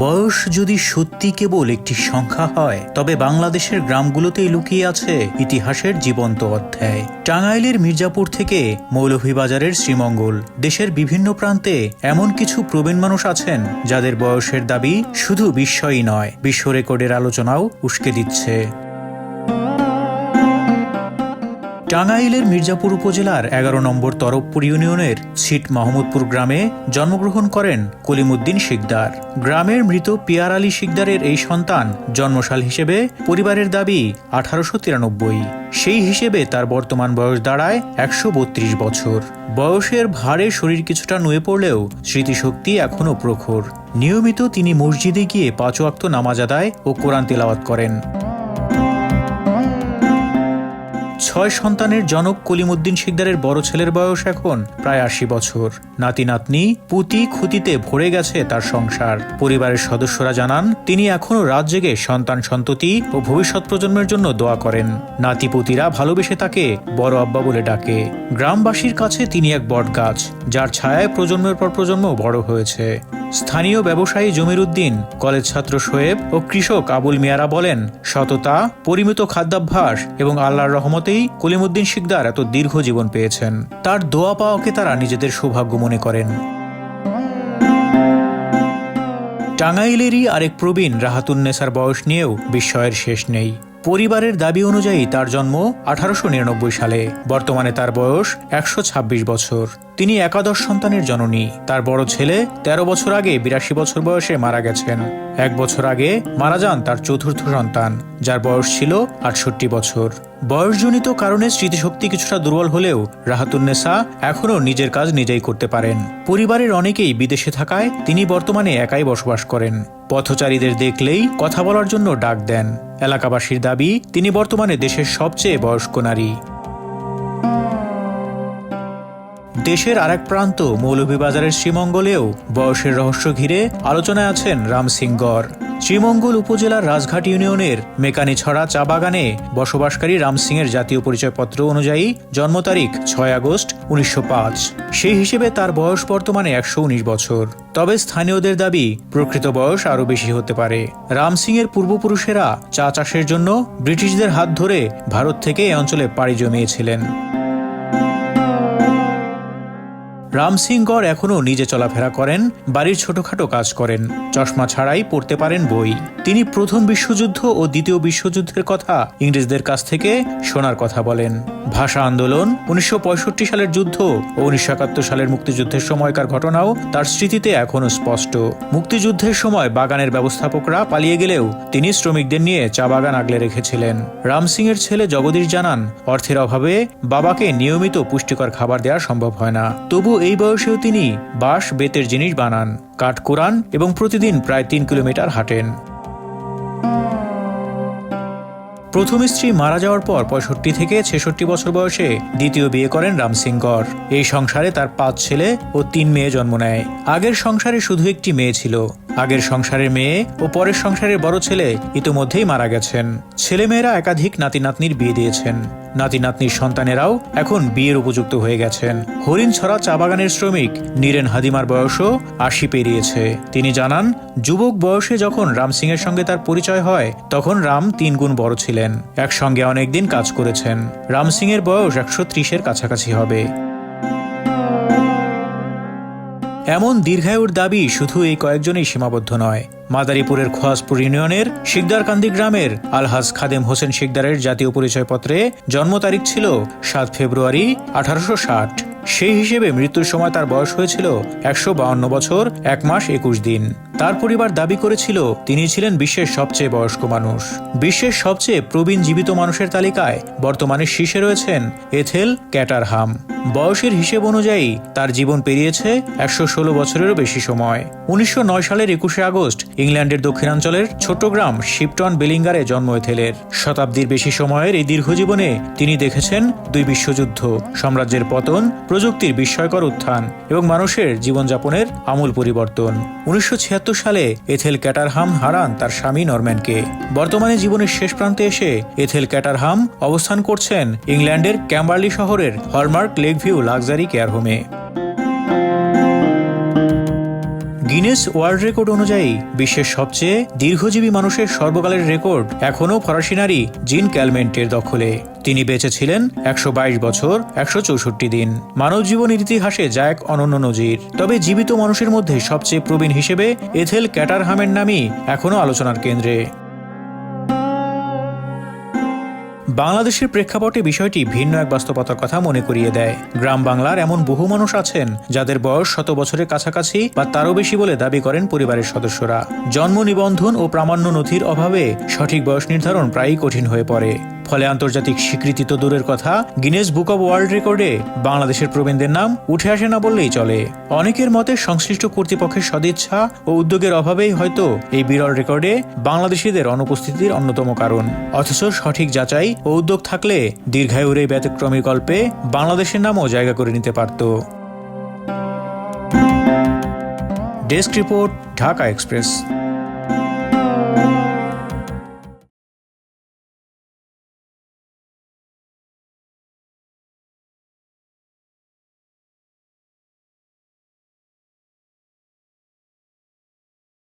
বয়স যদি সত্যি কেবল একটি সংখ্যা হয়, তবে বাংলাদেশের গ্রামগুলোতেই লুকিয়ে আছে ইতিহাসের জীবন্ত অধ্যায়। টাঙ্গাইলের মির্জাপুর থেকে মৌলভীবাজারের শ্রীমঙ্গল, দেশের বিভিন্ন প্রান্তে এমন কিছু প্রবীণ মানুষ আছেন যাদের বয়সের দাবি শুধু বিস্ময়ই নয়, বিশ্ব রেকর্ডের আলোচনাও উস্কে দিচ্ছে। টাঙ্গাইলের মির্জাপুর উপজেলার ১১ নম্বর তরফপুর ইউনিয়নের ছিট মাহমুদপুর গ্রামে জন্মগ্রহণ করেন কলিমুদ্দিন শিকদার। গ্রামের মৃত পিয়ার আলী শিকদারের এই সন্তান জন্মসাল হিসেবে পরিবারের দাবি ১৮৯৩। সেই হিসেবে তার বর্তমান বয়স দাঁড়ায় ১৩২ বছর। বয়সের ভারে শরীর কিছুটা নুয়ে পড়লেও স্মৃতিশক্তি এখনও প্রখর। নিয়মিত তিনি মসজিদে গিয়ে ৫ ওয়াক্ত নামাজ আদায় ও কোরআন তেলাওয়াত করেন। ৬ সন্তানের জনক কলিমুদ্দিন শিকদারের বড় ছেলের বয়স এখন প্রায় ৮০ বছর। নাতি নাতনি পুতি খুতিতে ভরে গেছে তার সংসার। পরিবারের সদস্যরা জানান, তিনি এখনও রাত জেগে সন্তান সন্ততি ও ভবিষ্যৎ প্রজন্মের জন্য দোয়া করেন। নাতিপুতিরা ভালোবেসে তাকে বড় আব্বা বলে ডাকে। গ্রামবাসীর কাছে তিনি এক বটগাছ, যার ছায়ায় প্রজন্মের পর প্রজন্ম বড় হয়েছে। স্থানীয় ব্যবসায়ী জমির উদ্দিন, কলেজ ছাত্র শোয়েব ও কৃষক আবুল মিয়ারা বলেন, সততা, পরিমিত খাদ্যাভ্যাস এবং আল্লাহর রহমতেই কলিমুদ্দিন শিকদার এত দীর্ঘ জীবন পেয়েছেন। তার দোয়া পাওয়াকে তারা নিজেদের সৌভাগ্য মনে করেন। টাঙ্গাইলেরই আরেক প্রবীণ রাহাতুন্নেসার বয়স নিয়েও বিস্ময়ের শেষ নেই। পরিবারের দাবি অনুযায়ী তার জন্ম ১৮৯৯ সালে। বর্তমানে তার বয়স ১২৬ বছর। তিনি একাদশ সন্তানের জননী। তার বড় ছেলে ১৩ বছর আগে ৮২ বছর বয়সে মারা গেছেন। ১ বছর আগে মারা যান তার চতুর্থ সন্তান, যার বয়স ছিল ৬৮ বছর। বয়সজনিত কারণে স্মৃতিশক্তি কিছুটা দুর্বল হলেও রাহাতুন্নেসা এখনও নিজের কাজ নিজেই করতে পারেন। পরিবারের অনেকেই বিদেশে থাকায় তিনি বর্তমানে একাই বসবাস করেন। পথচারীদের দেখলেই কথা বলার জন্য ডাক দেন। এলাকাবাসীর দাবি, তিনি বর্তমানে দেশের সবচেয়ে বয়স্ক নারী। দেশের আরেক প্রান্ত মৌলভীবাজারের শ্রীমঙ্গলেও বয়সের রহস্য ঘিরে আলোচনায় আছেন রাম সিং গড়। শ্রীমঙ্গল উপজেলার রাজঘাট ইউনিয়নের মেকানিছড়া চা বাগানে বসবাসকারী রাম সিং এর জাতীয় পরিচয়পত্র অনুযায়ী জন্ম তারিখ ৬ আগস্ট ১৯০৫। সেই হিসেবে তার বয়স বর্তমানে ১১৯ বছর। তবে স্থানীয়দের দাবি, প্রকৃত বয়স আরও বেশি হতে পারে। রাম সিং এর পূর্বপুরুষেরা চা চাষের জন্য ব্রিটিশদের হাত ধরে ভারত থেকে এই অঞ্চলে পাড়ি জমিয়েছিলেন। রাম সিং গড় এখনও নিজে চলাফেরা করেন, বাড়ির ছোটখাটো কাজ করেন, চশমা ছাড়াই পড়তে পারেন বই। তিনি প্রথম বিশ্বযুদ্ধ ও দ্বিতীয় বিশ্বযুদ্ধের কথা ইংরেজদের কাছ থেকে শোনার কথা বলেন। ভাষা আন্দোলন, ১৯৬৫ সালের যুদ্ধ ও ১৯৭১ সালের মুক্তিযুদ্ধের সময়কার ঘটনাও তার স্মৃতিতে এখনও স্পষ্ট। মুক্তিযুদ্ধের সময় বাগানের ব্যবস্থাপকরা পালিয়ে গেলেও তিনি শ্রমিকদের নিয়ে চা বাগান আগলে রেখেছিলেন। রাম সিং এর ছেলে জগদীশ জানান, অর্থের অভাবে বাবাকে নিয়মিত পুষ্টিকর খাবার দেওয়া সম্ভব হয় না। তবু এই বয়সেও তিনি বাঁশ বেতের জিনিস বানান, কাঠ কুড়ান এবং প্রতিদিন প্রায় ৩ কিলোমিটার হাঁটেন। প্রথম স্ত্রী মারা যাওয়ার পর ৬৫ থেকে ৬৬ বছর বয়সে দ্বিতীয় বিয়ে করেন রাম সিং গড়। এই সংসারে তার ৫ ছেলে ও ৩ মেয়ে জন্ম নেয়। আগের সংসারে শুধু একটি মেয়ে ছিল। আগের সংসারের মেয়ে ও পরের সংসারের বড় ছেলে ইতোমধ্যেই মারা গেছেন। ছেলেমেয়েরা একাধিক নাতি নাতনির বিয়ে দিয়েছেন। নাতি নাতনির সন্তানেরাও এখন বিয়ের উপযুক্ত হয়ে গেছেন। হরিণছড়া চা বাগানের শ্রমিক নীরেন হাদিমার বয়সও ৮০ পেরিয়েছে। তিনি জানান, যুবক বয়সে যখন রাম সিং এর সঙ্গে তার পরিচয় হয়, তখন রাম ৩ গুণ বড় ছিলেন। একসঙ্গে অনেকদিন কাজ করেছেন। রাম সিং এর বয়স ১৩০-এর কাছাকাছি হবে। এমন দীর্ঘায়ুর দাবি শুধু এই কয়েকজনই সীমাবদ্ধ নয়। মাদারীপুরের খোয়াজপুর ইউনিয়নের শিকদারকান্দি গ্রামের আলহাজ খাদেম হোসেন শিকদারের জাতীয় পরিচয়পত্রে জন্ম তারিখ ছিল ৭ ফেব্রুয়ারি ১৮৬০। সেই হিসেবে মৃত্যুর সময় তার বয়স হয়েছিল ১৫২ বছর ১ মাস ২১ দিন। তার পরিবার দাবি করেছিল তিনি ছিলেন বিশ্বের সবচেয়ে বয়স্ক মানুষ। বিশ্বের সবচেয়ে প্রবীণ জীবিত মানুষের তালিকায় বর্তমানে শীর্ষে রয়েছেন এথেল ক্যাটারহাম। বয়সের হিসেব অনুযায়ী তার জীবন পেরিয়েছে ১১৬ বছরেরও বেশি সময়। ১৯০৯ সালের ২১শে আগস্ট ইংল্যান্ডের দক্ষিণাঞ্চলের ছোট্ট গ্রাম শিপটন বেলিঙ্গারে জন্ম এথেলের। শতাব্দীর বেশি সময়ের এই দীর্ঘ জীবনে তিনি দেখেছেন ২ বিশ্বযুদ্ধ, সাম্রাজ্যের পতন, প্রযুক্তির বিস্ময়কর উত্থান এবং মানুষের জীবনযাপনের আমূল পরিবর্তন। ১৯৭৬ সালে এথেল ক্যাটারহাম হারান তার স্বামী নরম্যানকে। বর্তমানে জীবনের শেষ প্রান্তে এসে এথেল ক্যাটারহাম অবস্থান করছেন ইংল্যান্ডের ক্যাম্বারলি শহরের হলমার্ক লেকভিউ লাক্সারি কেয়ার হোমে। গিনেস ওয়ার্ল্ড রেকর্ড অনুযায়ী বিশ্বের সবচেয়ে দীর্ঘজীবী মানুষের সর্বকালের রেকর্ড এখনও ফরাসি নারী জিন ক্যালমেন্টের দখলে। তিনি বেঁচে ছিলেন 122 বছর 164 দিন। মানব জীবনের ইতিহাসে যা এক অনন্য নজির। তবে জীবিত মানুষের মধ্যে সবচেয়ে প্রবীণ হিসেবে এথেল ক্যাটারহামের নামই এখনও আলোচনার কেন্দ্রে। বাংলাদেশের প্রেক্ষাপটে বিষয়টি ভিন্ন এক বাস্তবতার কথা মনে করিয়ে দেয়। গ্রাম বাংলার এমন বহু মানুষ আছেন যাদের বয়স 100 বছরের কাছাকাছি বা তারও বেশি বলে দাবি করেন পরিবারের সদস্যরা। জন্ম নিবন্ধন ও প্রামাণ্য নথির অভাবে সঠিক বয়স নির্ধারণ প্রায়ই কঠিন হয়ে পড়ে। ফলে আন্তর্জাতিক স্বীকৃতি তো দূরের কথা, গিনেস বুক অব ওয়ার্ল্ড রেকর্ডে বাংলাদেশের প্রবীণদের নাম উঠে আসে না বললেই চলে। অনেকের মতে সংশ্লিষ্ট কর্তৃপক্ষের সদিচ্ছা ও উদ্যোগের অভাবেই হয়তো এই বিরল রেকর্ডে বাংলাদেশিদের অনুপস্থিতির অন্যতম কারণ। অথচ সঠিক যাচাই ও উদ্যোগ থাকলে দীর্ঘায়ুর এই ব্যতিক্রমী গল্পে বাংলাদেশের নামও জায়গা করে নিতে পারত। Desk report, Dhaka express.